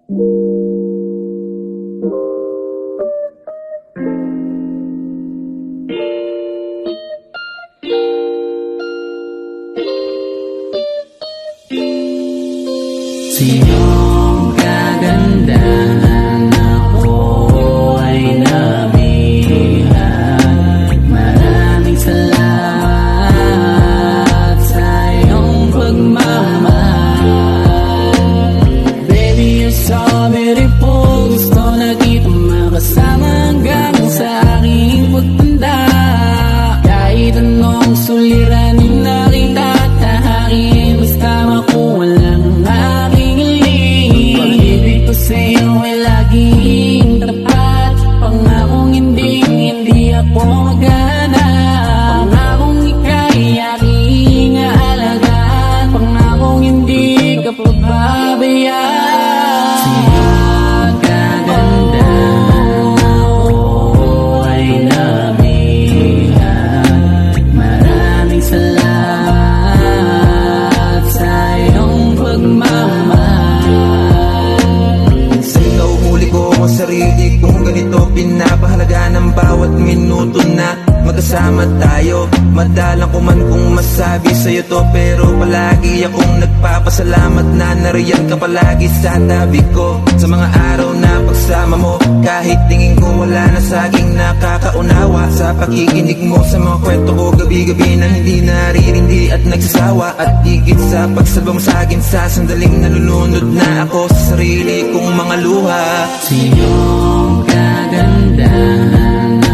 Sinong kagandahan ako ay nabihan. Maraming salamat sa iyong pagmamahal. Baby, you're so beautiful. Gusto na kita makasama hanggang sa aking pagtanda. Kahit anong suliranin na kita tahakin, basta makuha lang aking hiling. Pag-ibig ko sa'yo ay laging tapat. Pangakong hindi ako maghanap. Pangakong ika'y aking aalagaan. Pangakong hindi ka pababayaan. Sinong kagandahan ako ay nabihan. Maraming salamat sa iyong pagmamahal. Sa'yo nauhuli ko ang sarili kong ganito. Pinapahalaga ng bawat minuto na magkasama tayo. Madalang ko man kung masabi sa'yo to, pero palagi akong nagpapasalamat na nariyan ka palagi sa tabi ko. Sa mga araw na pagsama mo, kahit tingin ko wala na sa'king nakakaunawa. Sa pakikinig mo sa mga kwento ko, gabi-gabi nang hindi naririndi at nagsasawa. At higit sa pagsalba mo sa'kin sa sandaling nalulunod na ako sa sarili kong mga luha. Sinong kagandahan